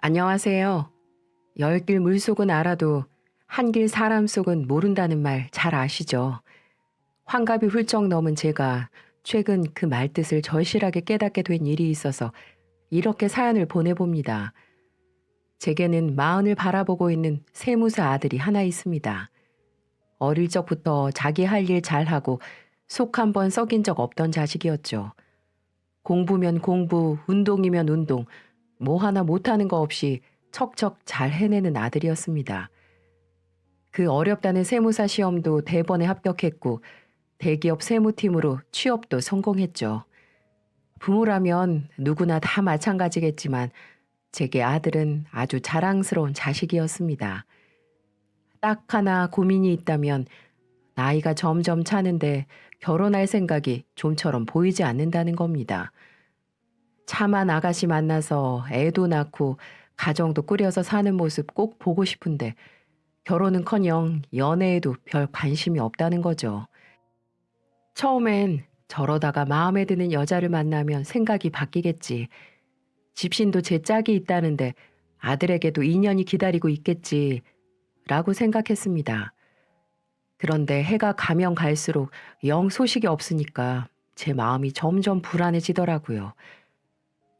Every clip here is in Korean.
안녕하세요. 열 길 물속은 알아도 한 길 사람 속은 모른다는 말 잘 아시죠? 환갑이 훌쩍 넘은 제가 최근 그 말뜻을 절실하게 깨닫게 된 일이 있어서 이렇게 사연을 보내봅니다. 제게는 마흔을 바라보고 있는 세무사 아들이 하나 있습니다. 어릴 적부터 자기 할 일 잘하고 속 한 번 썩인 적 없던 자식이었죠. 공부면 공부, 운동이면 운동, 뭐 하나 못하는 거 없이 척척 잘 해내는 아들이었습니다. 그 어렵다는 세무사 시험도 대번에 합격했고 대기업 세무팀으로 취업도 성공했죠. 부모라면 누구나 다 마찬가지겠지만 제게 아들은 아주 자랑스러운 자식이었습니다. 딱 하나 고민이 있다면 나이가 점점 차는데 결혼할 생각이 좀처럼 보이지 않는다는 겁니다. 차만 아가씨 만나서 애도 낳고 가정도 꾸려서 사는 모습 꼭 보고 싶은데 결혼은커녕 연애에도 별 관심이 없다는 거죠. 처음엔 저러다가 마음에 드는 여자를 만나면 생각이 바뀌겠지. 집신도 제 짝이 있다는데 아들에게도 인연이 기다리고 있겠지. 라고 생각했습니다. 그런데 해가 가면 갈수록 영 소식이 없으니까 제 마음이 점점 불안해지더라고요.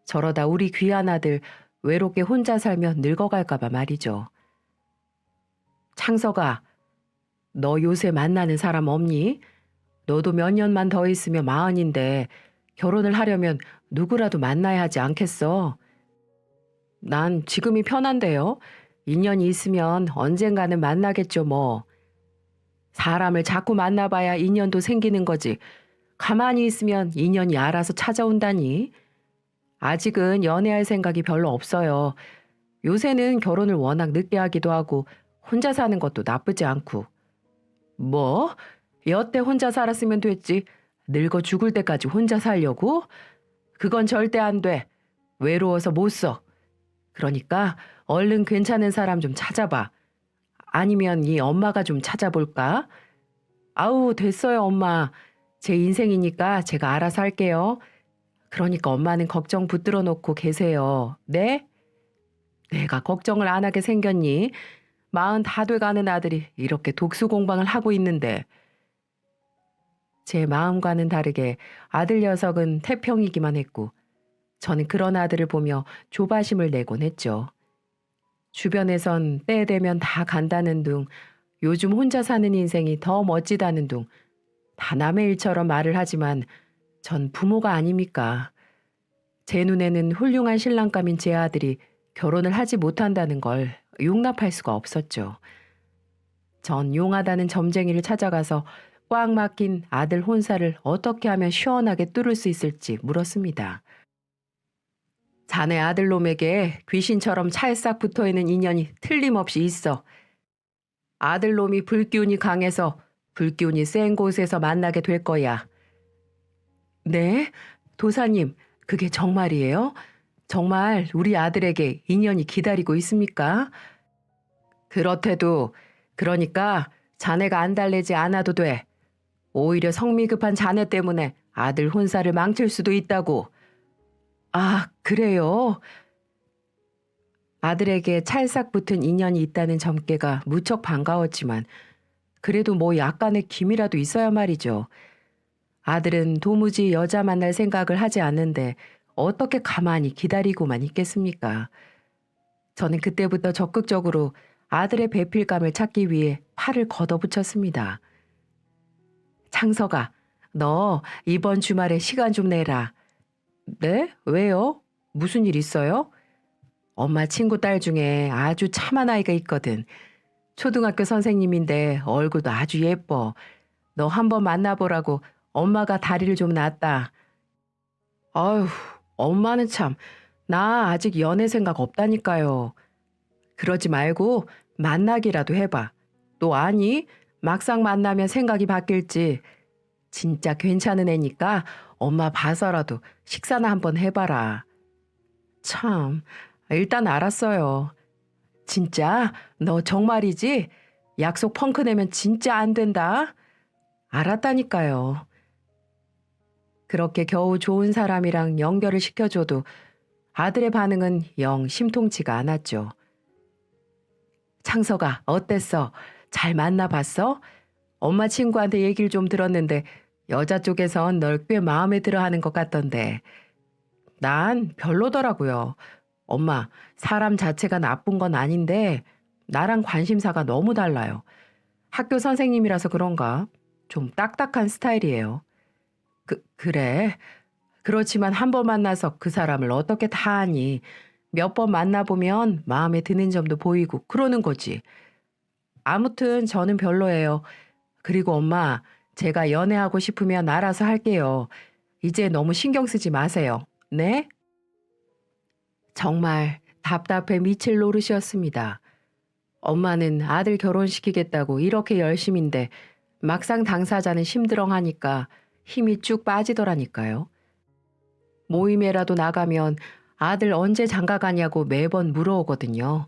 저러다 우리 귀한 아들 외롭게 혼자 살며 늙어갈까봐 말이죠. 창석아, 너 요새 만나는 사람 없니? 너도 몇 년만 더 있으면 마흔인데 결혼을 하려면 누구라도 만나야 하지 않겠어? 난 지금이 편한데요. 인연이 있으면 언젠가는 만나겠죠 뭐. 사람을 자꾸 만나봐야 인연도 생기는 거지. 가만히 있으면 인연이 알아서 찾아온다니. 아직은 연애할 생각이 별로 없어요. 요새는 결혼을 워낙 늦게 하기도 하고 혼자 사는 것도 나쁘지 않고. 뭐? 여태 혼자 살았으면 됐지. 늙어 죽을 때까지 혼자 살려고? 그건 절대 안 돼. 외로워서 못 써. 그러니까 얼른 괜찮은 사람 좀 찾아봐. 아니면 네 엄마가 좀 찾아볼까? 아우, 됐어요, 엄마. 제 인생이니까 제가 알아서 할게요. 그러니까 엄마는 걱정 붙들어 놓고 계세요. 네? 내가 걱정을 안 하게 생겼니? 마흔 다 돼가는 아들이 이렇게 독수 공방을 하고 있는데. 제 마음과는 다르게 아들 녀석은 태평이기만 했고 저는 그런 아들을 보며 조바심을 내곤 했죠. 주변에선 때 되면 다 간다는 둥, 요즘 혼자 사는 인생이 더 멋지다는 둥, 다 남의 일처럼 말을 하지만 전 부모가 아닙니까? 제 눈에는 훌륭한 신랑감인 제 아들이 결혼을 하지 못한다는 걸 용납할 수가 없었죠. 전 용하다는 점쟁이를 찾아가서 꽉 막힌 아들 혼사를 어떻게 하면 시원하게 뚫을 수 있을지 물었습니다. 자네 아들놈에게 귀신처럼 찰싹 붙어있는 인연이 틀림없이 있어. 아들놈이 불기운이 강해서 불기운이 센 곳에서 만나게 될 거야. 네? 도사님, 그게 정말이에요? 정말 우리 아들에게 인연이 기다리고 있습니까? 그렇대도, 그러니까 자네가 안달내지 않아도 돼. 오히려 성미 급한 자네 때문에 아들 혼사를 망칠 수도 있다고. 아, 그래요? 아들에게 찰싹 붙은 인연이 있다는 점괘가 무척 반가웠지만 그래도 뭐 약간의 기미라도 있어야 말이죠. 아들은 도무지 여자 만날 생각을 하지 않는데 어떻게 가만히 기다리고만 있겠습니까? 저는 그때부터 적극적으로 아들의 배필감을 찾기 위해 팔을 걷어붙였습니다. 창석아, 너 이번 주말에 시간 좀 내라. 네? 왜요? 무슨 일 있어요? 엄마 친구 딸 중에 아주 참한 아이가 있거든. 초등학교 선생님인데 얼굴도 아주 예뻐. 너 한번 만나보라고 엄마가 다리를 좀 놨다. 아휴, 엄마는 참, 나 아직 연애 생각 없다니까요. 그러지 말고 만나기라도 해봐. 또 아니? 막상 만나면 생각이 바뀔지. 진짜 괜찮은 애니까 엄마 봐서라도 식사나 한번 해봐라. 참, 일단 알았어요. 진짜? 너 정말이지? 약속 펑크 내면 진짜 안 된다? 알았다니까요. 그렇게 겨우 좋은 사람이랑 연결을 시켜줘도 아들의 반응은 영 심통치가 않았죠. 창석아, 어땠어? 잘 만나봤어? 엄마 친구한테 얘기를 좀 들었는데 여자 쪽에선 널 꽤 마음에 들어 하는 것 같던데. 난 별로더라고요. 엄마, 사람 자체가 나쁜 건 아닌데 나랑 관심사가 너무 달라요. 학교 선생님이라서 그런가? 좀 딱딱한 스타일이에요. 그래. 그렇지만 한 번 만나서 그 사람을 어떻게 다 아니. 몇 번 만나보면 마음에 드는 점도 보이고 그러는 거지. 아무튼 저는 별로예요. 그리고 엄마, 제가 연애하고 싶으면 알아서 할게요. 이제 너무 신경 쓰지 마세요. 네? 정말 답답해 미칠 노릇이었습니다. 엄마는 아들 결혼시키겠다고 이렇게 열심인데 막상 당사자는 심드렁하니까 힘이 쭉 빠지더라니까요. 모임에라도 나가면 아들 언제 장가 가냐고 매번 물어오거든요.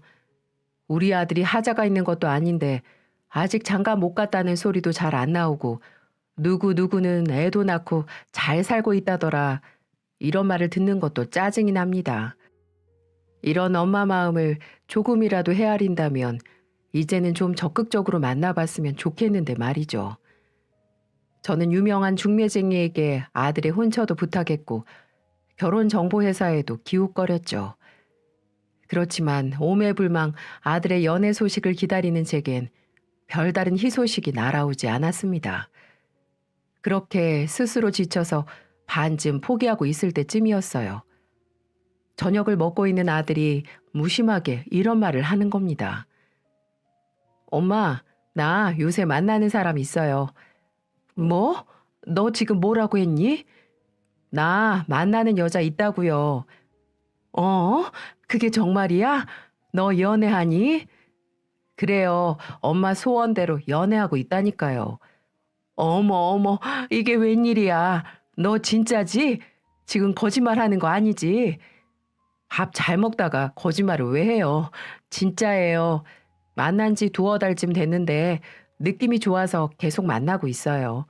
우리 아들이 하자가 있는 것도 아닌데 아직 장가 못 갔다는 소리도 잘 안 나오고 누구누구는 애도 낳고 잘 살고 있다더라. 이런 말을 듣는 것도 짜증이 납니다. 이런 엄마 마음을 조금이라도 헤아린다면 이제는 좀 적극적으로 만나봤으면 좋겠는데 말이죠. 저는 유명한 중매쟁이에게 아들의 혼처도 부탁했고 결혼정보회사에도 기웃거렸죠. 그렇지만 오매불망 아들의 연애 소식을 기다리는 제겐 별다른 희소식이 날아오지 않았습니다. 그렇게 스스로 지쳐서 반쯤 포기하고 있을 때쯤이었어요. 저녁을 먹고 있는 아들이 무심하게 이런 말을 하는 겁니다. 엄마, 나 요새 만나는 사람 있어요. 뭐? 너 지금 뭐라고 했니? 나 만나는 여자 있다고요. 어? 그게 정말이야? 너 연애하니? 그래요. 엄마 소원대로 연애하고 있다니까요. 어머, 어머, 이게 웬일이야. 너 진짜지? 지금 거짓말하는 거 아니지? 밥 잘 먹다가 거짓말을 왜 해요? 진짜예요. 만난 지 두어 달쯤 됐는데 느낌이 좋아서 계속 만나고 있어요.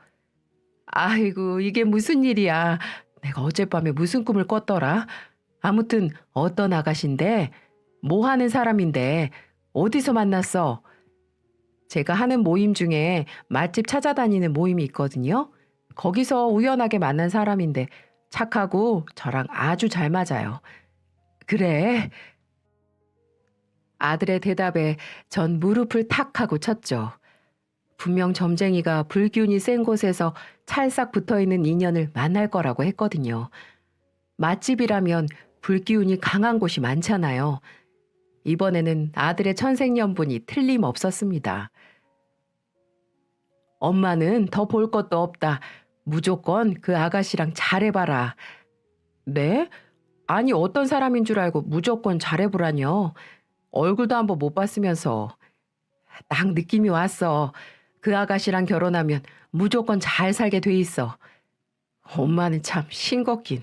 아이고, 이게 무슨 일이야. 내가 어젯밤에 무슨 꿈을 꿨더라? 아무튼 어떤 아가씨인데? 뭐 하는 사람인데? 어디서 만났어? 제가 하는 모임 중에 맛집 찾아다니는 모임이 있거든요. 거기서 우연하게 만난 사람인데 착하고 저랑 아주 잘 맞아요. 그래? 아들의 대답에 전 무릎을 탁 하고 쳤죠. 분명 점쟁이가 불기운이 센 곳에서 찰싹 붙어있는 인연을 만날 거라고 했거든요. 맛집이라면 불기운이 강한 곳이 많잖아요. 이번에는 아들의 천생연분이 틀림없었습니다. 엄마는 더 볼 것도 없다. 무조건 그 아가씨랑 잘해봐라. 네? 아니 어떤 사람인 줄 알고 무조건 잘해보라뇨. 얼굴도 한번 못 봤으면서. 딱 느낌이 왔어. 그 아가씨랑 결혼하면 무조건 잘 살게 돼 있어. 엄마는 참 싱겁긴.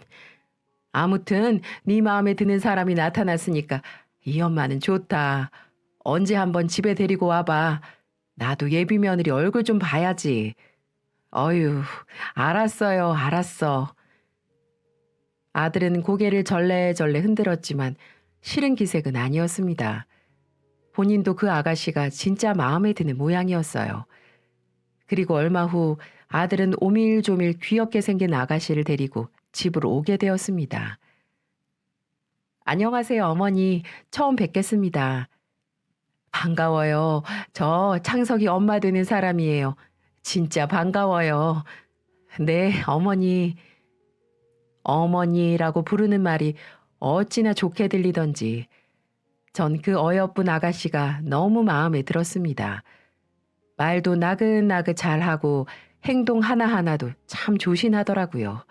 아무튼 네 마음에 드는 사람이 나타났으니까 이 엄마는 좋다. 언제 한번 집에 데리고 와봐. 나도 예비 며느리 얼굴 좀 봐야지. 어휴, 알았어요, 알았어. 아들은 고개를 절레절레 흔들었지만 싫은 기색은 아니었습니다. 본인도 그 아가씨가 진짜 마음에 드는 모양이었어요. 그리고 얼마 후 아들은 오밀조밀 귀엽게 생긴 아가씨를 데리고 집으로 오게 되었습니다. 안녕하세요, 어머니. 처음 뵙겠습니다. 반가워요. 저 창석이 엄마 되는 사람이에요. 진짜 반가워요. 네, 어머니. 어머니라고 부르는 말이 어찌나 좋게 들리던지 전 그 어여쁜 아가씨가 너무 마음에 들었습니다. 말도 나긋나긋 잘하고 행동 하나하나도 참 조신하더라고요.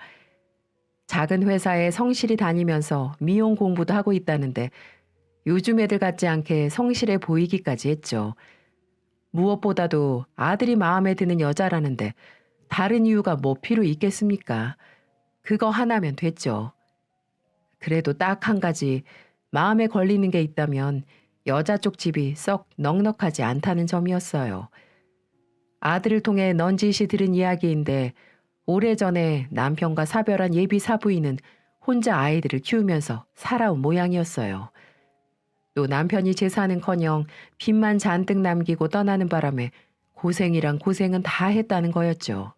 작은 회사에 성실히 다니면서 미용 공부도 하고 있다는데 요즘 애들 같지 않게 성실해 보이기까지 했죠. 무엇보다도 아들이 마음에 드는 여자라는데 다른 이유가 뭐 필요 있겠습니까? 그거 하나면 됐죠. 그래도 딱 한 가지 마음에 걸리는 게 있다면 여자 쪽 집이 썩 넉넉하지 않다는 점이었어요. 아들을 통해 넌지시 들은 이야기인데 오래전에 남편과 사별한 예비 사부인은 혼자 아이들을 키우면서 살아온 모양이었어요. 또 남편이 재산은커녕 빚만 잔뜩 남기고 떠나는 바람에 고생이란 고생은 다 했다는 거였죠.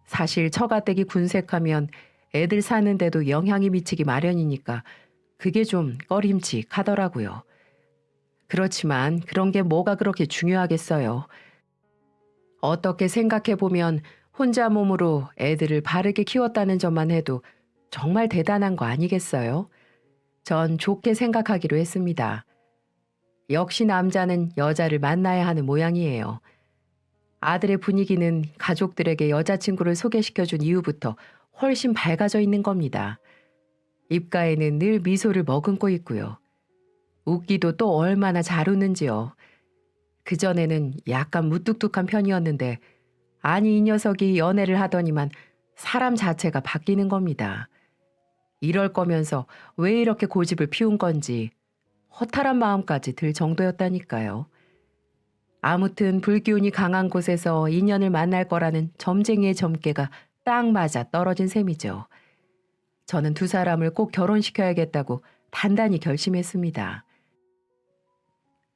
사실 처가댁이 군색하면 애들 사는데도 영향이 미치기 마련이니까 그게 좀 꺼림칙하더라고요. 그렇지만 그런 게 뭐가 그렇게 중요하겠어요. 어떻게 생각해보면 혼자 몸으로 애들을 바르게 키웠다는 점만 해도 정말 대단한 거 아니겠어요? 전 좋게 생각하기로 했습니다. 역시 남자는 여자를 만나야 하는 모양이에요. 아들의 분위기는 가족들에게 여자친구를 소개시켜준 이후부터 훨씬 밝아져 있는 겁니다. 입가에는 늘 미소를 머금고 있고요. 웃기도 또 얼마나 잘 웃는지요. 그전에는 약간 무뚝뚝한 편이었는데 아니 이 녀석이 연애를 하더니만 사람 자체가 바뀌는 겁니다. 이럴 거면서 왜 이렇게 고집을 피운 건지 허탈한 마음까지 들 정도였다니까요. 아무튼 불기운이 강한 곳에서 인연을 만날 거라는 점쟁이의 점괘가 딱 맞아 떨어진 셈이죠. 저는 두 사람을 꼭 결혼시켜야겠다고 단단히 결심했습니다.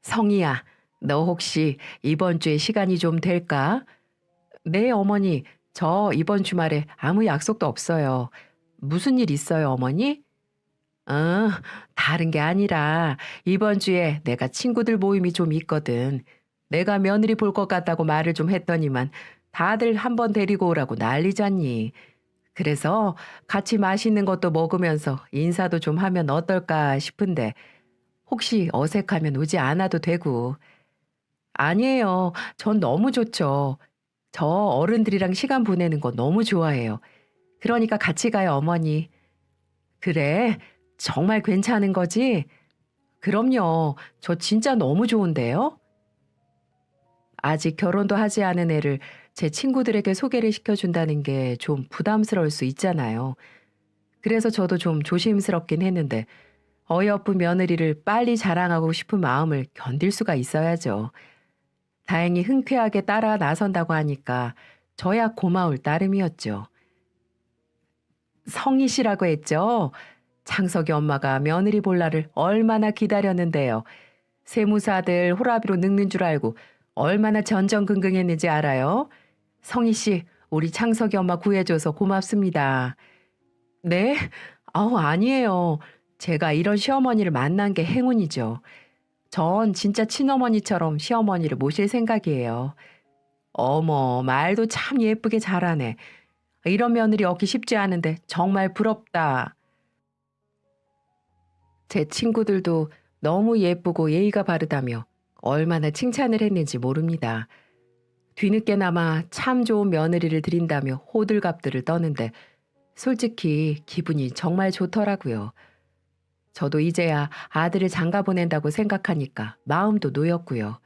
성희야, 너 혹시 이번 주에 시간이 좀 될까? 네, 어머니. 저 이번 주말에 아무 약속도 없어요. 무슨 일 있어요, 어머니? 어, 다른 게 아니라 이번 주에 내가 친구들 모임이 좀 있거든. 내가 며느리 볼 것 같다고 말을 좀 했더니만 다들 한번 데리고 오라고 난리잖니. 그래서 같이 맛있는 것도 먹으면서 인사도 좀 하면 어떨까 싶은데 혹시 어색하면 오지 않아도 되고. 아니에요. 전 너무 좋죠. 저 어른들이랑 시간 보내는 거 너무 좋아해요. 그러니까 같이 가요, 어머니. 그래? 정말 괜찮은 거지? 그럼요. 저 진짜 너무 좋은데요? 아직 결혼도 하지 않은 애를 제 친구들에게 소개를 시켜준다는 게 좀 부담스러울 수 있잖아요. 그래서 저도 좀 조심스럽긴 했는데 어여쁜 며느리를 빨리 자랑하고 싶은 마음을 견딜 수가 있어야죠. 다행히 흔쾌하게 따라 나선다고 하니까 저야 고마울 따름이었죠. 성희 씨라고 했죠? 창석이 엄마가 며느리 볼 날을 얼마나 기다렸는데요. 세무사들 호라비로 늙는 줄 알고 얼마나 전전긍긍했는지 알아요? 성희 씨, 우리 창석이 엄마 구해줘서 고맙습니다. 네? 아니에요. 제가 이런 시어머니를 만난 게 행운이죠. 전 진짜 친어머니처럼 시어머니를 모실 생각이에요. 어머, 말도 참 예쁘게 잘하네. 이런 며느리 얻기 쉽지 않은데 정말 부럽다. 제 친구들도 너무 예쁘고 예의가 바르다며 얼마나 칭찬을 했는지 모릅니다. 뒤늦게나마 참 좋은 며느리를 드린다며 호들갑들을 떠는데 솔직히 기분이 정말 좋더라고요. 저도 이제야 아들을 장가 보낸다고 생각하니까 마음도 놓였고요.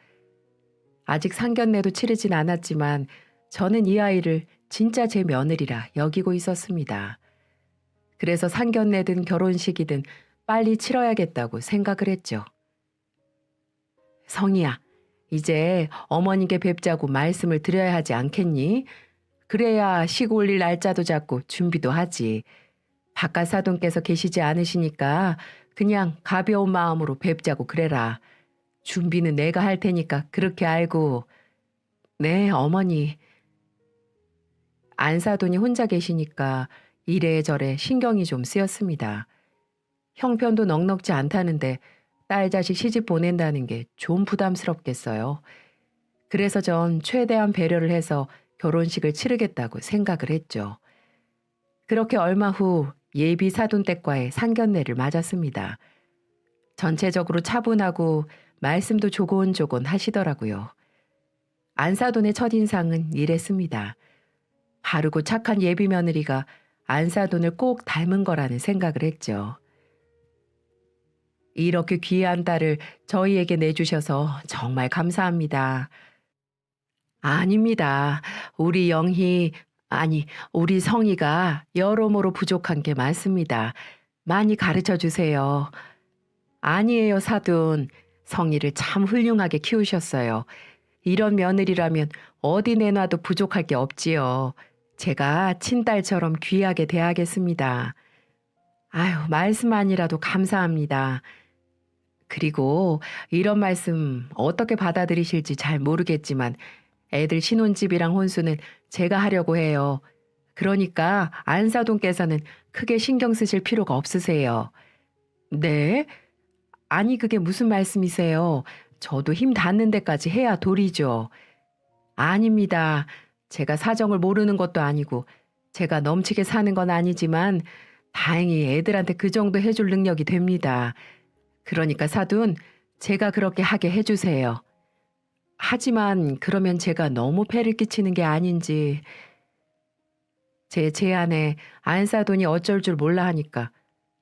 아직 상견례도 치르진 않았지만 저는 이 아이를 진짜 제 며느리라 여기고 있었습니다. 그래서 상견례든 결혼식이든 빨리 치러야겠다고 생각을 했죠. 성희야, 이제 어머니께 뵙자고 말씀을 드려야 하지 않겠니? 그래야 시고 올릴 날짜도 잡고 준비도 하지. 바깥 사돈께서 계시지 않으시니까 그냥 가벼운 마음으로 뵙자고 그래라. 준비는 내가 할 테니까 그렇게 알고. 네, 어머니. 안사돈이 혼자 계시니까 이래저래 신경이 좀 쓰였습니다. 형편도 넉넉지 않다는데 딸 자식 시집 보낸다는 게 좀 부담스럽겠어요. 그래서 전 최대한 배려를 해서 결혼식을 치르겠다고 생각을 했죠. 그렇게 얼마 후 예비 사돈댁과의 상견례를 맞았습니다. 전체적으로 차분하고 말씀도 조곤조곤 하시더라고요. 안사돈의 첫인상은 이랬습니다. 바르고 착한 예비 며느리가 안사돈을 꼭 닮은 거라는 생각을 했죠. 이렇게 귀한 딸을 저희에게 내주셔서 정말 감사합니다. 아닙니다. 우리 영희, 아니, 우리 성희가 여러모로 부족한 게 많습니다. 많이 가르쳐 주세요. 아니에요, 사돈. 성희를 참 훌륭하게 키우셨어요. 이런 며느리라면 어디 내놔도 부족할 게 없지요. 제가 친딸처럼 귀하게 대하겠습니다. 아유, 말씀만이라도 감사합니다. 그리고 이런 말씀 어떻게 받아들이실지 잘 모르겠지만 애들 신혼집이랑 혼수는 제가 하려고 해요. 그러니까 안사돈께서는 크게 신경 쓰실 필요가 없으세요. 네? 아니, 그게 무슨 말씀이세요? 저도 힘 닿는 데까지 해야 도리죠. 아닙니다. 제가 사정을 모르는 것도 아니고 제가 넘치게 사는 건 아니지만 다행히 애들한테 그 정도 해줄 능력이 됩니다. 그러니까 사돈, 제가 그렇게 하게 해주세요. 하지만 그러면 제가 너무 폐를 끼치는 게 아닌지 제 제안에 안사돈이 어쩔 줄 몰라 하니까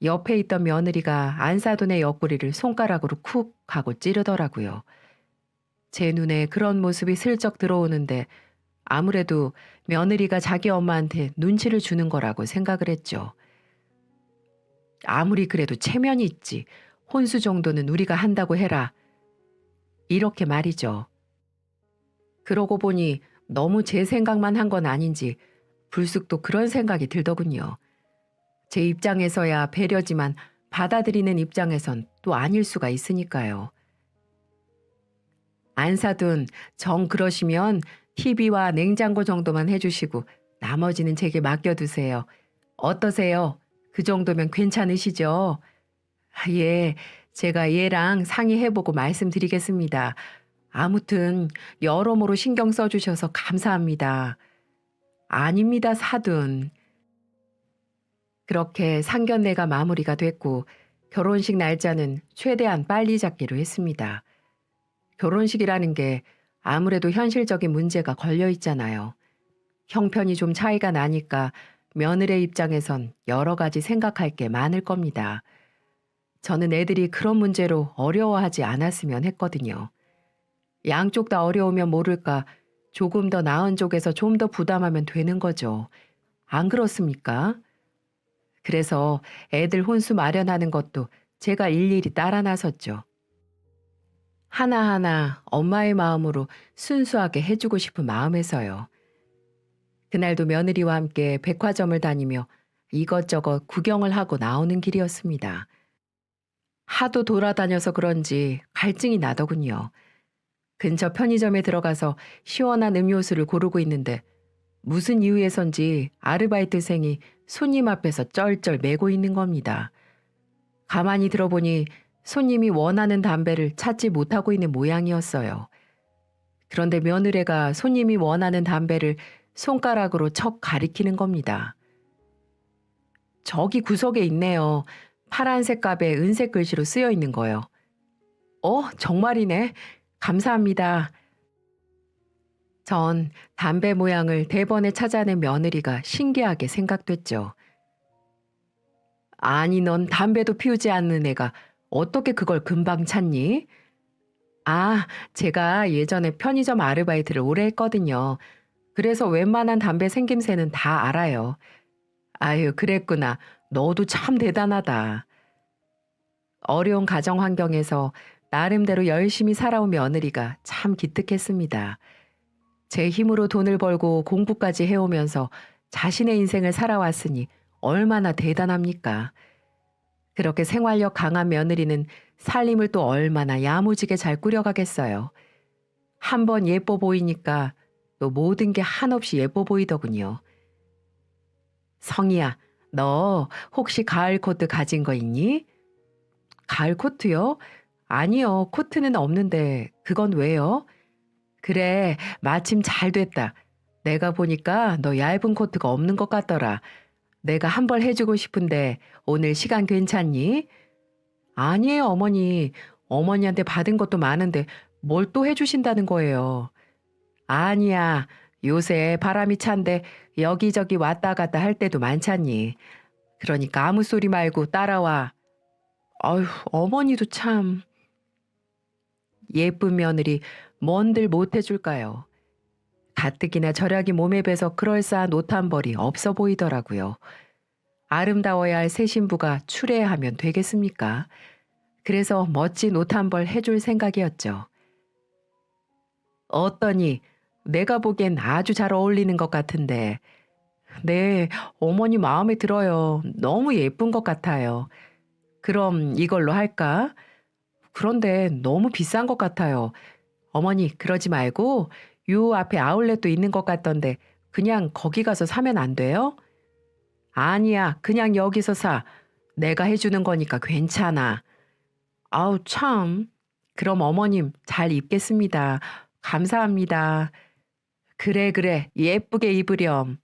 옆에 있던 며느리가 안사돈의 옆구리를 손가락으로 쿡 하고 찌르더라고요. 제 눈에 그런 모습이 슬쩍 들어오는데 아무래도 며느리가 자기 엄마한테 눈치를 주는 거라고 생각을 했죠. 아무리 그래도 체면이 있지. 혼수 정도는 우리가 한다고 해라. 이렇게 말이죠. 그러고 보니 너무 제 생각만 한 건 아닌지 불쑥 또 그런 생각이 들더군요. 제 입장에서야 배려지만 받아들이는 입장에선 또 아닐 수가 있으니까요. 안 사둔 정 그러시면 TV와 냉장고 정도만 해주시고 나머지는 제게 맡겨두세요. 어떠세요? 그 정도면 괜찮으시죠? 아, 예, 제가 얘랑 상의해보고 말씀드리겠습니다. 아무튼 여러모로 신경 써주셔서 감사합니다. 아닙니다, 사돈. 그렇게 상견례가 마무리가 됐고 결혼식 날짜는 최대한 빨리 잡기로 했습니다. 결혼식이라는 게 아무래도 현실적인 문제가 걸려 있잖아요. 형편이 좀 차이가 나니까 며느리 입장에선 여러 가지 생각할 게 많을 겁니다. 저는 애들이 그런 문제로 어려워하지 않았으면 했거든요. 양쪽 다 어려우면 모를까 조금 더 나은 쪽에서 좀 더 부담하면 되는 거죠. 안 그렇습니까? 그래서 애들 혼수 마련하는 것도 제가 일일이 따라 나섰죠. 하나하나 엄마의 마음으로 순수하게 해주고 싶은 마음에서요. 그날도 며느리와 함께 백화점을 다니며 이것저것 구경을 하고 나오는 길이었습니다. 하도 돌아다녀서 그런지 갈증이 나더군요. 근처 편의점에 들어가서 시원한 음료수를 고르고 있는데 무슨 이유에선지 아르바이트생이 손님 앞에서 쩔쩔 매고 있는 겁니다. 가만히 들어보니 손님이 원하는 담배를 찾지 못하고 있는 모양이었어요. 그런데 며느리가 손님이 원하는 담배를 손가락으로 척 가리키는 겁니다. 저기 구석에 있네요. 파란색 값에 은색 글씨로 쓰여 있는 거요. 정말이네. 감사합니다. 전 담배 모양을 대번에 찾아낸 며느리가 신기하게 생각됐죠. 아니, 넌 담배도 피우지 않는 애가 어떻게 그걸 금방 찾니? 아, 제가 예전에 편의점 아르바이트를 오래 했거든요. 그래서 웬만한 담배 생김새는 다 알아요. 아유, 그랬구나. 너도 참 대단하다. 어려운 가정 환경에서 나름대로 열심히 살아온 며느리가 참 기특했습니다. 제 힘으로 돈을 벌고 공부까지 해오면서 자신의 인생을 살아왔으니 얼마나 대단합니까? 그렇게 생활력 강한 며느리는 살림을 또 얼마나 야무지게 잘 꾸려가겠어요. 한번 예뻐 보이니까 또 모든 게 한없이 예뻐 보이더군요. 성희야, 너 혹시 가을 코트 가진 거 있니? 가을 코트요? 아니요, 코트는 없는데 그건 왜요? 그래, 마침 잘 됐다. 내가 보니까 너 얇은 코트가 없는 것 같더라. 내가 한 벌 해주고 싶은데 오늘 시간 괜찮니? 아니에요, 어머니. 어머니한테 받은 것도 많은데 뭘 또 해주신다는 거예요. 아니야. 요새 바람이 찬데 여기저기 왔다 갔다 할 때도 많잖니. 그러니까 아무 소리 말고 따라와. 아휴, 어머니도 참. 예쁜 며느리 뭔들 못 해줄까요? 가뜩이나 절약이 몸에 배서 그럴싸한 옷 한 벌이 없어 보이더라고요. 아름다워야 할 새 신부가 추레하면 되겠습니까? 그래서 멋진 옷 한 벌 해줄 생각이었죠. 어떠니? 내가 보기엔 아주 잘 어울리는 것 같은데. 네, 어머니 마음에 들어요. 너무 예쁜 것 같아요. 그럼 이걸로 할까? 그런데 너무 비싼 것 같아요. 어머니, 그러지 말고 요 앞에 아울렛도 있는 것 같던데 그냥 거기 가서 사면 안 돼요? 아니야, 그냥 여기서 사. 내가 해주는 거니까 괜찮아. 아우, 참. 그럼 어머님, 잘 입겠습니다. 감사합니다. 그래, 그래. 예쁘게 입으렴.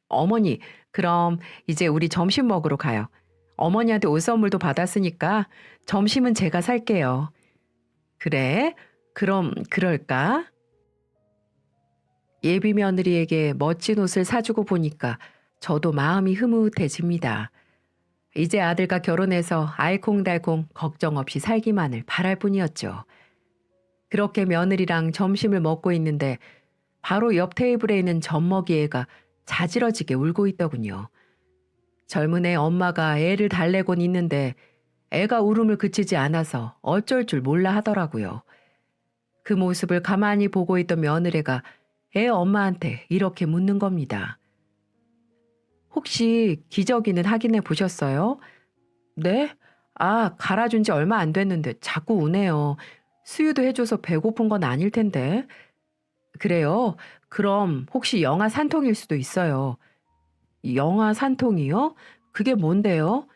어머니, 그럼 이제 우리 점심 먹으러 가요. 어머니한테 옷 선물도 받았으니까 점심은 제가 살게요. 그래? 그럼 그럴까? 예비 며느리에게 멋진 옷을 사주고 보니까 저도 마음이 흐뭇해집니다. 이제 아들과 결혼해서 알콩달콩 걱정 없이 살기만을 바랄 뿐이었죠. 그렇게 며느리랑 점심을 먹고 있는데 바로 옆 테이블에 있는 젖먹이 애가 자지러지게 울고 있더군요. 젊은 애 엄마가 애를 달래곤 있는데 애가 울음을 그치지 않아서 어쩔 줄 몰라 하더라고요. 그 모습을 가만히 보고 있던 며느리가 애 엄마한테 이렇게 묻는 겁니다. 혹시 기저귀는 확인해 보셨어요? 네? 아, 갈아준 지 얼마 안 됐는데 자꾸 우네요. 수유도 해줘서 배고픈 건 아닐 텐데. 그래요? 그럼 혹시 영아 산통일 수도 있어요. 영아 산통이요? 그게 뭔데요?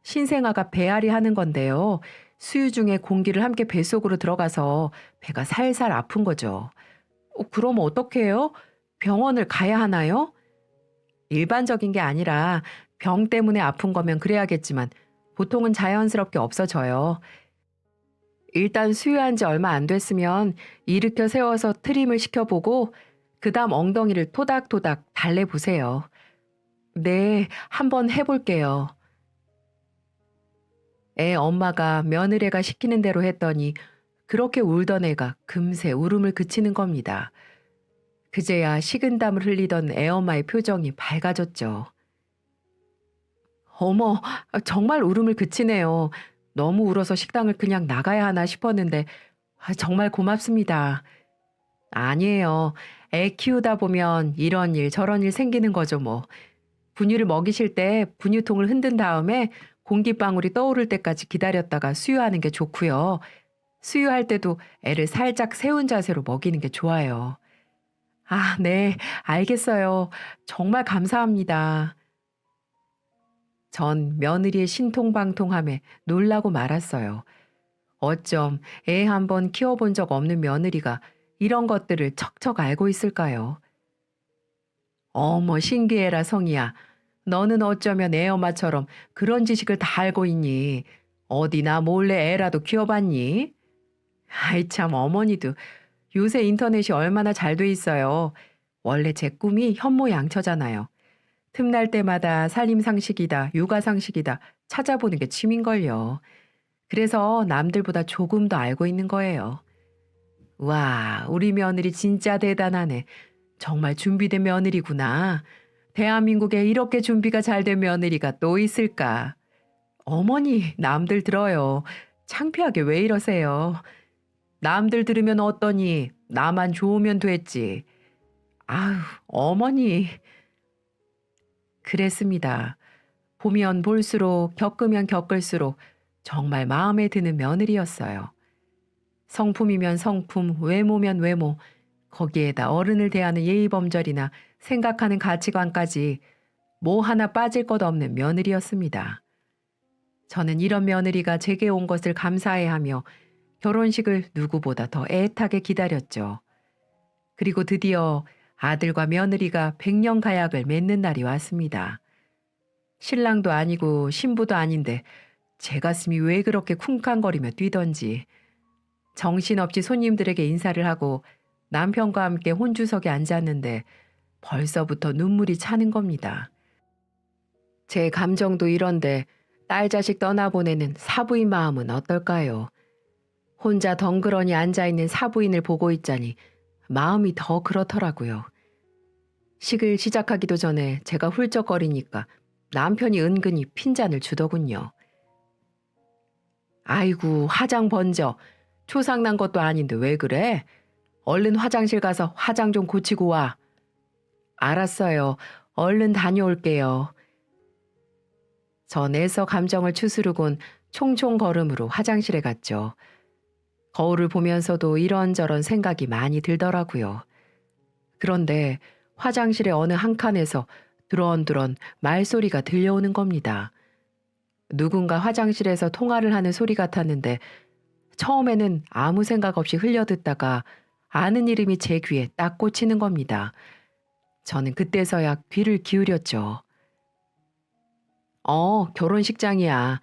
신생아가 배앓이 하는 건데요. 수유 중에 공기를 함께 뱃속으로 들어가서 배가 살살 아픈 거죠. 그럼 어떡해요? 병원을 가야 하나요? 일반적인 게 아니라 병 때문에 아픈 거면 그래야겠지만 보통은 자연스럽게 없어져요. 일단 수유한 지 얼마 안 됐으면 일으켜 세워서 트림을 시켜보고 그다음 엉덩이를 토닥토닥 달래보세요. 네, 한번 해볼게요. 애 엄마가 며느리가 시키는 대로 했더니 그렇게 울던 애가 금세 울음을 그치는 겁니다. 그제야 식은땀을 흘리던 애 엄마의 표정이 밝아졌죠. 어머, 정말 울음을 그치네요. 너무 울어서 식당을 그냥 나가야 하나 싶었는데 정말 고맙습니다. 아니에요. 애 키우다 보면 이런 일 저런 일 생기는 거죠 뭐. 분유를 먹이실 때 분유통을 흔든 다음에 공기방울이 떠오를 때까지 기다렸다가 수유하는 게 좋고요. 수유할 때도 애를 살짝 세운 자세로 먹이는 게 좋아요. 아, 네, 알겠어요. 정말 감사합니다. 전 며느리의 신통방통함에 놀라고 말았어요. 어쩜 애 한 번 키워본 적 없는 며느리가 이런 것들을 척척 알고 있을까요? 어머, 신기해라, 성이야. 너는 어쩌면 애 엄마처럼 그런 지식을 다 알고 있니? 어디나 몰래 애라도 키워봤니? 아이 참 어머니도 요새 인터넷이 얼마나 잘 돼 있어요. 원래 제 꿈이 현모양처잖아요. 틈날 때마다 살림상식이다, 육아상식이다 찾아보는 게 취미인걸요. 그래서 남들보다 조금 더 알고 있는 거예요. 와, 우리 며느리 진짜 대단하네. 정말 준비된 며느리구나. 대한민국에 이렇게 준비가 잘 된 며느리가 또 있을까? 어머니, 남들 들어요. 창피하게 왜 이러세요? 남들 들으면 어떠니? 나만 좋으면 됐지. 아유, 어머니. 그랬습니다. 보면 볼수록 겪으면 겪을수록 정말 마음에 드는 며느리였어요. 성품이면 성품, 외모면 외모, 거기에다 어른을 대하는 예의범절이나 생각하는 가치관까지 뭐 하나 빠질 것 없는 며느리였습니다. 저는 이런 며느리가 제게 온 것을 감사해하며 결혼식을 누구보다 더 애타게 기다렸죠. 그리고 드디어 아들과 며느리가 백년 가약을 맺는 날이 왔습니다. 신랑도 아니고 신부도 아닌데 제 가슴이 왜 그렇게 쿵쾅거리며 뛰던지 정신없이 손님들에게 인사를 하고 남편과 함께 혼주석에 앉았는데 벌써부터 눈물이 차는 겁니다. 제 감정도 이런데 딸 자식 떠나보내는 사부인 마음은 어떨까요? 혼자 덩그러니 앉아있는 사부인을 보고 있자니 마음이 더 그렇더라고요. 식을 시작하기도 전에 제가 훌쩍거리니까 남편이 은근히 핀잔을 주더군요. 아이고, 화장 번져. 초상난 것도 아닌데 왜 그래? 얼른 화장실 가서 화장 좀 고치고 와. 알았어요. 얼른 다녀올게요. 전 애써 감정을 추스르곤 총총 걸음으로 화장실에 갔죠. 거울을 보면서도 이런저런 생각이 많이 들더라고요. 그런데 화장실의 어느 한 칸에서 드런드런 말소리가 들려오는 겁니다. 누군가 화장실에서 통화를 하는 소리 같았는데 처음에는 아무 생각 없이 흘려듣다가 아는 이름이 제 귀에 딱 꽂히는 겁니다. 저는 그때서야 귀를 기울였죠. 결혼식장이야.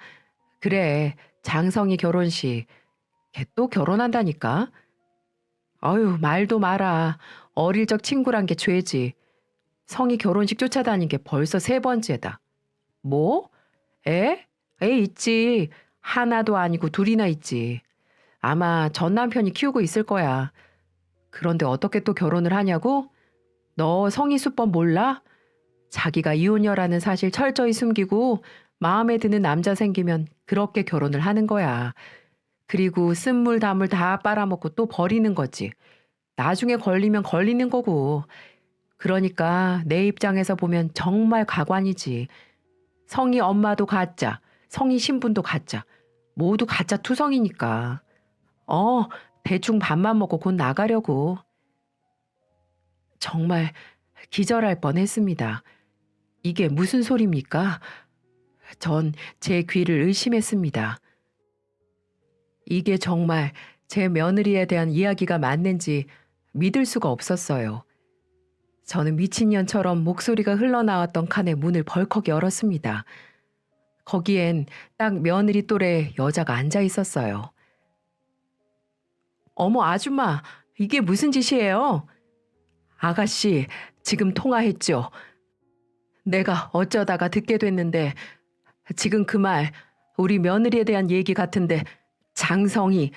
그래, 장성이 결혼식. 걔 또 결혼한다니까? 아유, 말도 마라. 어릴 적 친구란 게 죄지. 성이 결혼식 쫓아다닌 게 벌써 3번째다. 뭐? 애? 애 있지. 하나도 아니고 둘이나 있지. 아마 전 남편이 키우고 있을 거야. 그런데 어떻게 또 결혼을 하냐고? 너 성희 수법 몰라? 자기가 이혼녀라는 사실 철저히 숨기고 마음에 드는 남자 생기면 그렇게 결혼을 하는 거야. 그리고 쓴물 단물 다 빨아먹고 또 버리는 거지. 나중에 걸리면 걸리는 거고. 그러니까 내 입장에서 보면 정말 가관이지. 성희 엄마도 가짜, 성희 신분도 가짜. 모두 가짜 투성이니까. 대충 밥만 먹고 곧 나가려고. 정말 기절할 뻔했습니다. 이게 무슨 소리입니까? 전 제 귀를 의심했습니다. 이게 정말 제 며느리에 대한 이야기가 맞는지 믿을 수가 없었어요. 저는 미친년처럼 목소리가 흘러나왔던 칸의 문을 벌컥 열었습니다. 거기엔 딱 며느리 또래 여자가 앉아 있었어요. 어머, 아줌마, 이게 무슨 짓이에요? 아가씨, 지금 통화했죠? 내가 어쩌다가 듣게 됐는데, 지금 그 말, 우리 며느리에 대한 얘기 같은데, 장성이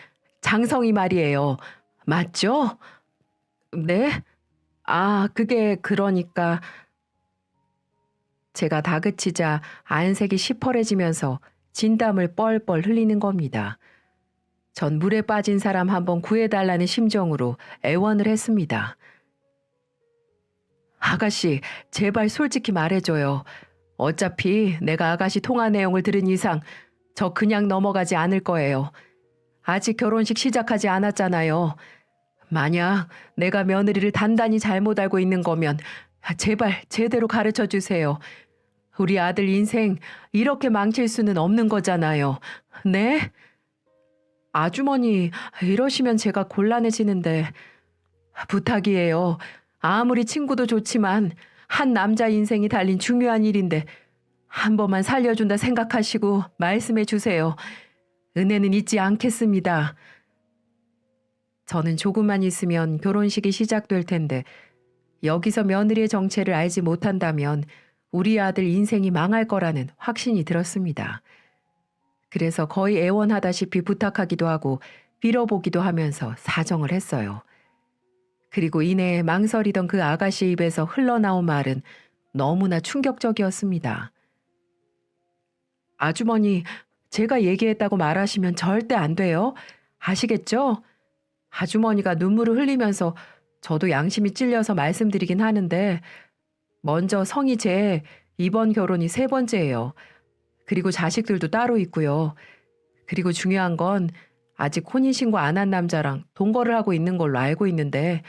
말이에요. 맞죠? 네? 그게 그러니까, 제가 다그치자 안색이 시퍼래지면서 진땀을 뻘뻘 흘리는 겁니다. 전 물에 빠진 사람 한번 구해달라는 심정으로 애원을 했습니다. 아가씨, 제발 솔직히 말해줘요. 어차피 내가 아가씨 통화 내용을 들은 이상 저 그냥 넘어가지 않을 거예요. 아직 결혼식 시작하지 않았잖아요. 만약 내가 며느리를 단단히 잘못 알고 있는 거면 제발 제대로 가르쳐 주세요. 우리 아들 인생 이렇게 망칠 수는 없는 거잖아요. 네? 아주머니, 이러시면 제가 곤란해지는데 부탁이에요. 아무리 친구도 좋지만 한 남자 인생이 달린 중요한 일인데 한 번만 살려준다 생각하시고 말씀해 주세요. 은혜는 잊지 않겠습니다. 저는 조금만 있으면 결혼식이 시작될 텐데 여기서 며느리의 정체를 알지 못한다면 우리 아들 인생이 망할 거라는 확신이 들었습니다. 그래서 거의 애원하다시피 부탁하기도 하고 빌어보기도 하면서 사정을 했어요. 그리고 이내 망설이던 그 아가씨 입에서 흘러나온 말은 너무나 충격적이었습니다. 아주머니, 제가 얘기했다고 말하시면 절대 안 돼요. 아시겠죠? 아주머니가 눈물을 흘리면서 저도 양심이 찔려서 말씀드리긴 하는데 먼저 성희 제 이번 결혼이 3번째예요. 그리고 자식들도 따로 있고요. 그리고 중요한 건 아직 혼인신고 안 한 남자랑 동거를 하고 있는 걸로 알고 있는데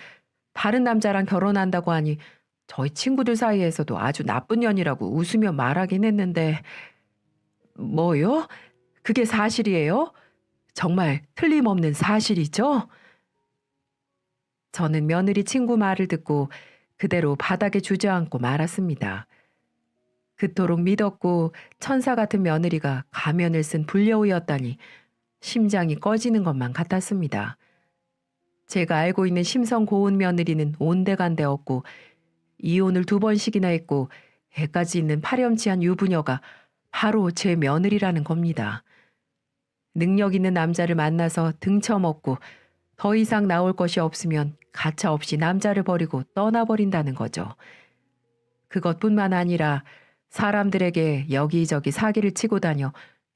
다른 남자랑 결혼한다고 하니 저희 친구들 사이에서도 아주 나쁜 년이라고 웃으며 말하긴 했는데 뭐요? 그게 사실이에요? 정말 틀림없는 사실이죠? 저는 며느리 친구 말을 듣고 그대로 바닥에 주저앉고 말았습니다. 그토록 믿었고 천사 같은 며느리가 가면을 쓴 불려우였다니 심장이 꺼지는 것만 같았습니다. 제가 알고 있는 심성 고운 며느리는 온데간데 없고 이혼을 2번씩이나 했고 애까지 있는 파렴치한 유부녀가 바로 제 며느리라는 겁니다. 능력 있는 남자를 만나서 등쳐먹고 더 이상 나올 것이 없으면 가차없이 남자를 버리고 떠나버린다는 거죠. 그것뿐만 아니라 사람들에게 여기저기 사기를 치고 다녀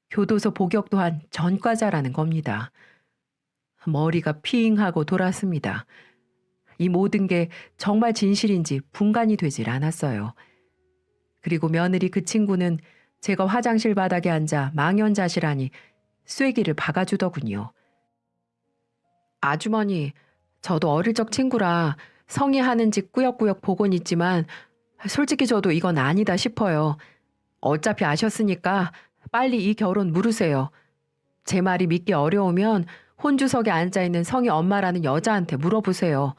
교도소 복역도 한 전과자라는 겁니다. 머리가 피잉하고 돌았습니다. 이 모든 게 정말 진실인지 분간이 되질 않았어요. 그리고 며느리 그 친구는 제가 화장실 바닥에 앉아 망연자실하니 쐐기를 박아주더군요. 아주머니, 저도 어릴 적 친구라 성이 하는 짓 꾸역꾸역 보곤 있지만 솔직히 저도 이건 아니다 싶어요. 어차피 아셨으니까 빨리 이 결혼 물으세요. 제 말이 믿기 어려우면 혼주석에 앉아있는 성희 엄마라는 여자한테 물어보세요.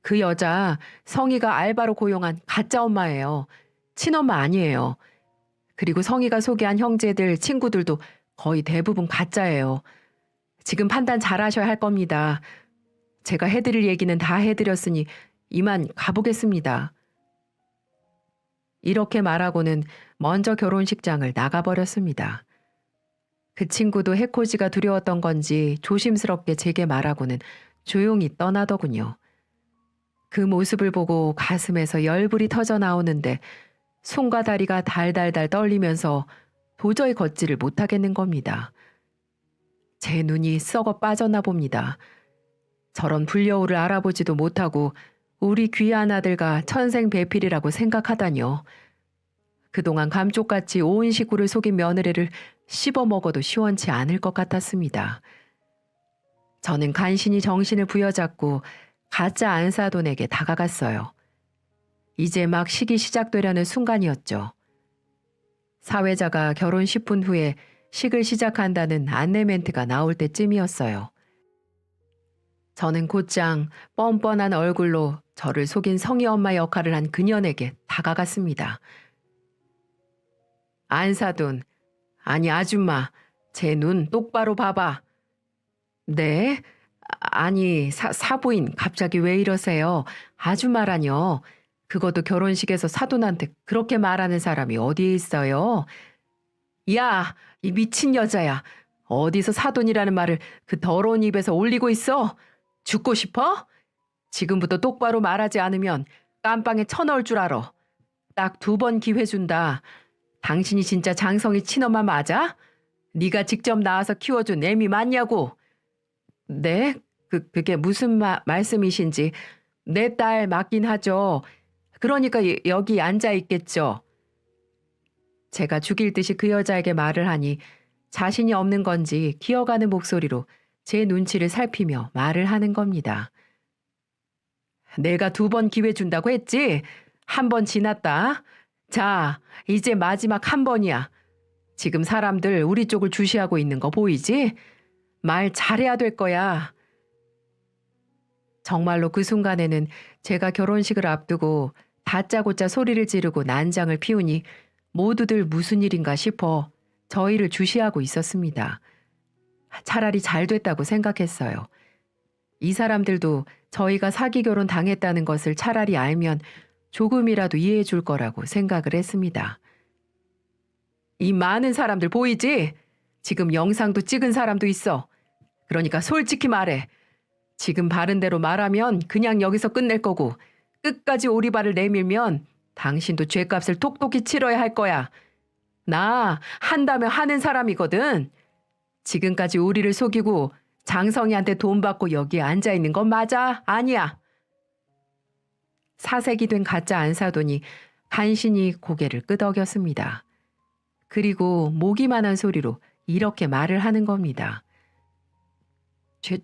그 여자 성희가 알바로 고용한 가짜 엄마예요. 친엄마 아니에요. 그리고 성희가 소개한 형제들, 친구들도 거의 대부분 가짜예요. 지금 판단 잘 하셔야 할 겁니다. 제가 해드릴 얘기는 다 해드렸으니 이만 가보겠습니다. 이렇게 말하고는 먼저 결혼식장을 나가버렸습니다. 그 친구도 해코지가 두려웠던 건지 조심스럽게 제게 말하고는 조용히 떠나더군요. 그 모습을 보고 가슴에서 열불이 터져 나오는데 손과 다리가 달달달 떨리면서 도저히 걷지를 못하겠는 겁니다. 제 눈이 썩어 빠졌나 봅니다. 저런 불려우를 알아보지도 못하고 우리 귀한 아들과 천생배필이라고 생각하다뇨. 그동안 감쪽같이 온 식구를 속인 며느리를 씹어먹어도 시원치 않을 것 같았습니다. 저는 간신히 정신을 부여잡고 가짜 안사돈에게 다가갔어요. 이제 막 식이 시작되려는 순간이었죠. 사회자가 결혼 10분 후에 식을 시작한다는 안내 멘트가 나올 때쯤이었어요. 저는 곧장 뻔뻔한 얼굴로 저를 속인 성희 엄마 역할을 한 그년에게 다가갔습니다. 안사돈, 아니 아줌마, 제 눈 똑바로 봐봐. 네? 아니 사부인 갑자기 왜 이러세요? 아줌마라뇨. 그것도 결혼식에서 사돈한테 그렇게 말하는 사람이 어디에 있어요? 야, 이 미친 여자야. 어디서 사돈이라는 말을 그 더러운 입에서 올리고 있어? 죽고 싶어? 지금부터 똑바로 말하지 않으면 깜빵에 쳐넣을 줄 알아. 딱 2번 기회 준다. 당신이 진짜 장성희 친엄마 맞아? 네가 직접 나와서 키워준 애미 맞냐고? 네? 그게 무슨 말씀이신지. 내 딸 맞긴 하죠. 그러니까 여기 앉아 있겠죠. 제가 죽일 듯이 그 여자에게 말을 하니 자신이 없는 건지 기어가는 목소리로 제 눈치를 살피며 말을 하는 겁니다. 내가 2번 기회 준다고 했지? 1번 지났다. 자, 이제 마지막 1번이야. 지금 사람들 우리 쪽을 주시하고 있는 거 보이지? 말 잘해야 될 거야. 정말로 그 순간에는 제가 결혼식을 앞두고 다짜고짜 소리를 지르고 난장을 피우니 모두들 무슨 일인가 싶어 저희를 주시하고 있었습니다. 차라리 잘 됐다고 생각했어요. 이 사람들도 저희가 사기 결혼 당했다는 것을 차라리 알면 조금이라도 이해해 줄 거라고 생각을 했습니다. 이 많은 사람들 보이지? 지금 영상도 찍은 사람도 있어. 그러니까 솔직히 말해. 지금 바른 대로 말하면 그냥 여기서 끝낼 거고 끝까지 오리발을 내밀면 당신도 죗값을 톡톡히 치러야 할 거야. 나 한다면 하는 사람이거든. 지금까지 우리를 속이고 장성희한테 돈 받고 여기에 앉아있는 건 맞아? 아니야. 사색이 된 가짜 안사돈이 간신히 고개를 끄덕였습니다. 그리고 모기만한 소리로 이렇게 말을 하는 겁니다.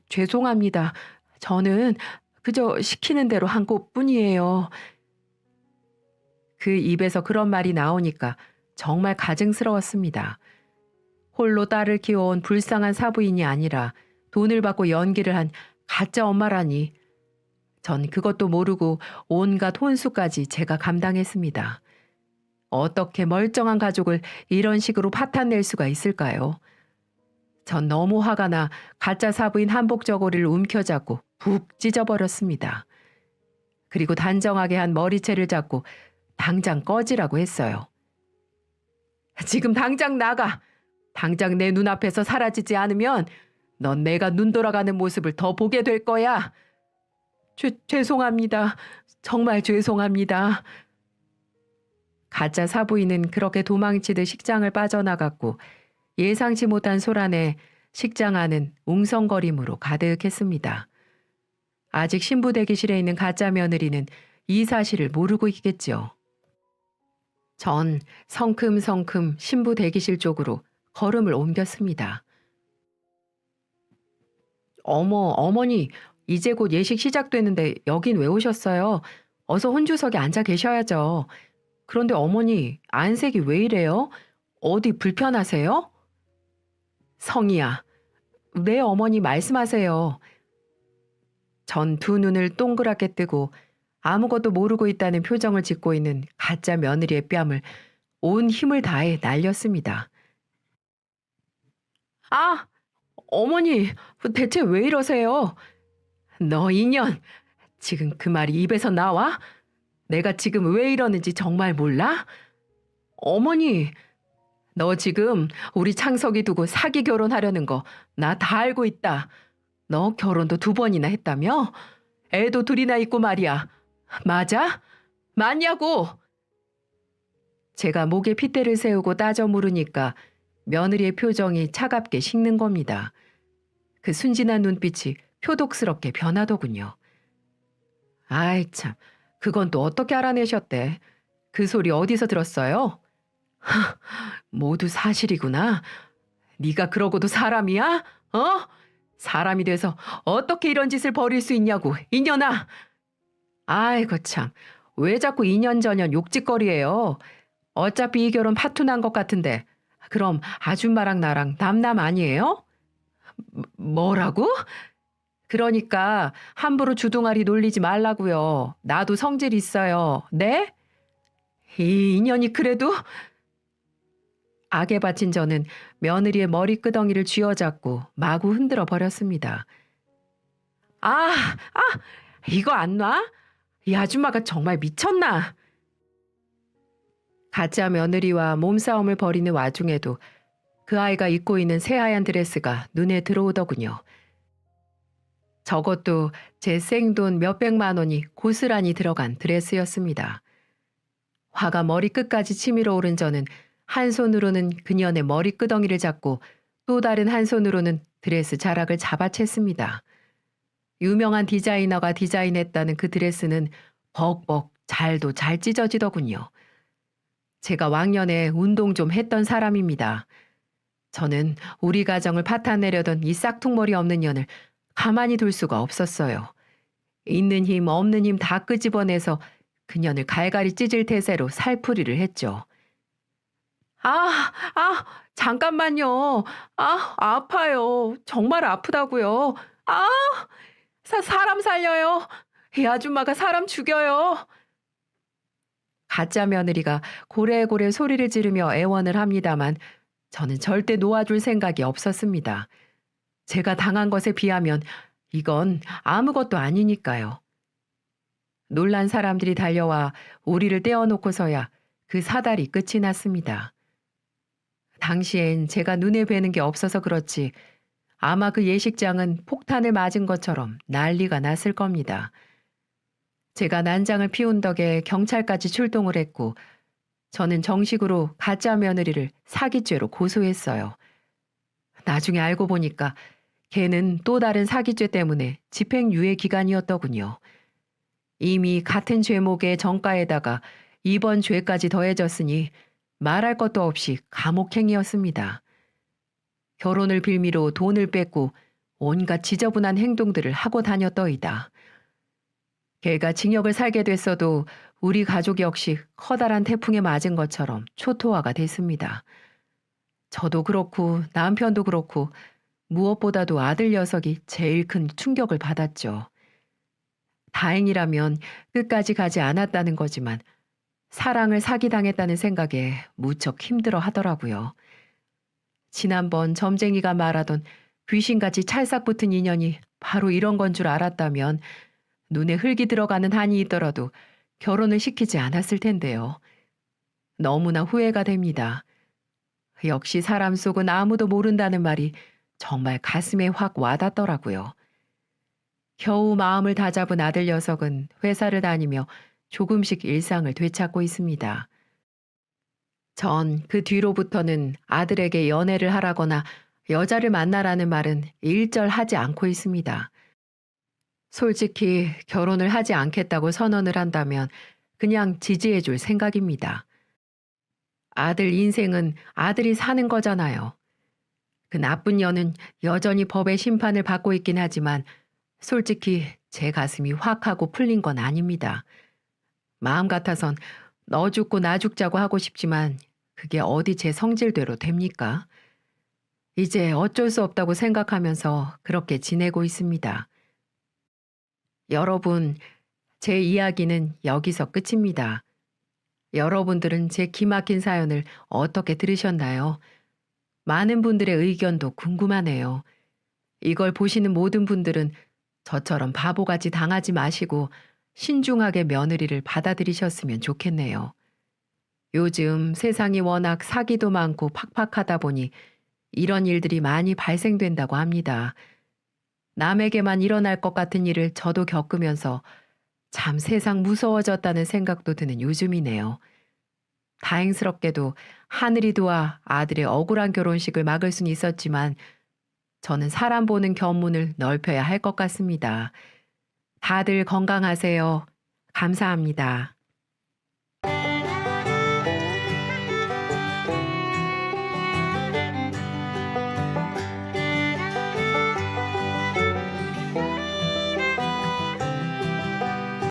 죄송합니다. 저는 그저 시키는 대로 한 것뿐이에요. 그 입에서 그런 말이 나오니까 정말 가증스러웠습니다. 홀로 딸을 키워온 불쌍한 사부인이 아니라 돈을 받고 연기를 한 가짜 엄마라니. 전 그것도 모르고 온갖 혼수까지 제가 감당했습니다. 어떻게 멀쩡한 가족을 이런 식으로 파탄낼 수가 있을까요? 전 너무 화가 나 가짜 사부인 한복 저고리를 움켜잡고 푹 찢어버렸습니다. 그리고 단정하게 한 머리채를 잡고 당장 꺼지라고 했어요. 지금 당장 나가. 당장 내 눈앞에서 사라지지 않으면 넌 내가 눈 돌아가는 모습을 더 보게 될 거야. 죄송합니다. 정말 죄송합니다. 가짜 사부인은 그렇게 도망치듯 식장을 빠져나갔고 예상치 못한 소란에 식장 안은 웅성거림으로 가득했습니다. 아직 신부 대기실에 있는 가짜 며느리는 이 사실을 모르고 있겠죠. 전 성큼성큼 신부 대기실 쪽으로 걸음을 옮겼습니다. 어머니, 이제 곧 예식 시작되는데 여긴 왜 오셨어요? 어서 혼주석에 앉아 계셔야죠. 그런데 어머니, 안색이 왜 이래요? 어디 불편하세요? 성희야, 네 어머니 말씀하세요. 전 두 눈을 동그랗게 뜨고 아무것도 모르고 있다는 표정을 짓고 있는 가짜 며느리의 뺨을 온 힘을 다해 날렸습니다. 아, 어머니, 대체 왜 이러세요? 너 인연, 지금 그 말이 입에서 나와? 내가 지금 왜 이러는지 정말 몰라? 어머니, 너 지금 우리 창석이 두고 사기 결혼하려는 거 나 다 알고 있다. 너 결혼도 2번이나 했다며? 애도 2이나 있고 말이야. 맞아? 맞냐고? 제가 목에 핏대를 세우고 따져 물으니까 며느리의 표정이 차갑게 식는 겁니다. 그 순진한 눈빛이 표독스럽게 변하더군요. 아이 참, 그건 또 어떻게 알아내셨대? 그 소리 어디서 들었어요? 모두 사실이구나. 네가 그러고도 사람이야? 어? 사람이 돼서 어떻게 이런 짓을 벌일 수 있냐고, 이년아. 아이고 참, 왜 자꾸 이년저년 욕짓거리예요. 어차피 이 결혼 파투난 것 같은데 그럼 아줌마랑 나랑 남남 아니에요? 뭐라고? 그러니까 함부로 주둥아리 놀리지 말라고요. 나도 성질 있어요. 네? 이 인연이 그래도 악에 바친 저는 며느리의 머리끄덩이를 쥐어잡고 마구 흔들어 버렸습니다. 아, 이거 안 놔? 이 아줌마가 정말 미쳤나? 가짜 며느리와 몸싸움을 벌이는 와중에도 그 아이가 입고 있는 새하얀 드레스가 눈에 들어오더군요. 저것도 제 생돈 몇백만 원이 고스란히 들어간 드레스였습니다. 화가 머리끝까지 치밀어 오른 저는 한 손으로는 그년의 머리끄덩이를 잡고 또 다른 한 손으로는 드레스 자락을 잡아챘습니다. 유명한 디자이너가 디자인했다는 그 드레스는 벅벅 잘도 잘 찢어지더군요. 제가 왕년에 운동 좀 했던 사람입니다. 저는 우리 가정을 파탄내려던 이 싹퉁머리 없는 년을 가만히 둘 수가 없었어요. 있는 힘 없는 힘 다 끄집어내서 그년을 갈갈이 찢을 태세로 살풀이를 했죠. 잠깐만요. 아파요. 정말 아프다고요. 아, 사람 살려요. 이 아줌마가 사람 죽여요. 가짜 며느리가 고래고래 소리를 지르며 애원을 합니다만 저는 절대 놓아줄 생각이 없었습니다. 제가 당한 것에 비하면 이건 아무것도 아니니까요. 놀란 사람들이 달려와 우리를 떼어놓고서야 그 사달이 끝이 났습니다. 당시엔 제가 눈에 뵈는 게 없어서 그렇지 아마 그 예식장은 폭탄을 맞은 것처럼 난리가 났을 겁니다. 제가 난장을 피운 덕에 경찰까지 출동을 했고 저는 정식으로 가짜 며느리를 사기죄로 고소했어요. 나중에 알고 보니까 걔는 또 다른 사기죄 때문에 집행유예 기간이었더군요. 이미 같은 죄목의 정가에다가 이번 죄까지 더해졌으니 말할 것도 없이 감옥행이었습니다. 결혼을 빌미로 돈을 뺏고 온갖 지저분한 행동들을 하고 다녔더이다. 걔가 징역을 살게 됐어도 우리 가족 역시 커다란 태풍에 맞은 것처럼 초토화가 됐습니다. 저도 그렇고 남편도 그렇고 무엇보다도 아들 녀석이 제일 큰 충격을 받았죠. 다행이라면 끝까지 가지 않았다는 거지만 사랑을 사기당했다는 생각에 무척 힘들어 하더라고요. 지난번 점쟁이가 말하던 귀신같이 찰싹 붙은 인연이 바로 이런 건 줄 알았다면 눈에 흙이 들어가는 한이 있더라도 결혼을 시키지 않았을 텐데요. 너무나 후회가 됩니다. 역시 사람 속은 아무도 모른다는 말이 정말 가슴에 확 와닿더라고요. 겨우 마음을 다잡은 아들 녀석은 회사를 다니며 조금씩 일상을 되찾고 있습니다. 전 그 뒤로부터는 아들에게 연애를 하라거나 여자를 만나라는 말은 일절 하지 않고 있습니다. 솔직히 결혼을 하지 않겠다고 선언을 한다면 그냥 지지해 줄 생각입니다. 아들 인생은 아들이 사는 거잖아요. 그 나쁜 년은 여전히 법의 심판을 받고 있긴 하지만 솔직히 제 가슴이 확 하고 풀린 건 아닙니다. 마음 같아선 너 죽고 나 죽자고 하고 싶지만 그게 어디 제 성질대로 됩니까? 이제 어쩔 수 없다고 생각하면서 그렇게 지내고 있습니다. 여러분, 제 이야기는 여기서 끝입니다. 여러분들은 제 기막힌 사연을 어떻게 들으셨나요? 많은 분들의 의견도 궁금하네요. 이걸 보시는 모든 분들은 저처럼 바보같이 당하지 마시고 신중하게 며느리를 받아들이셨으면 좋겠네요. 요즘 세상이 워낙 사기도 많고 팍팍하다 보니 이런 일들이 많이 발생된다고 합니다. 남에게만 일어날 것 같은 일을 저도 겪으면서 참 세상 무서워졌다는 생각도 드는 요즘이네요. 다행스럽게도 하늘이 도와 아들의 억울한 결혼식을 막을 순 있었지만 저는 사람 보는 견문을 넓혀야 할 것 같습니다. 다들 건강하세요. 감사합니다.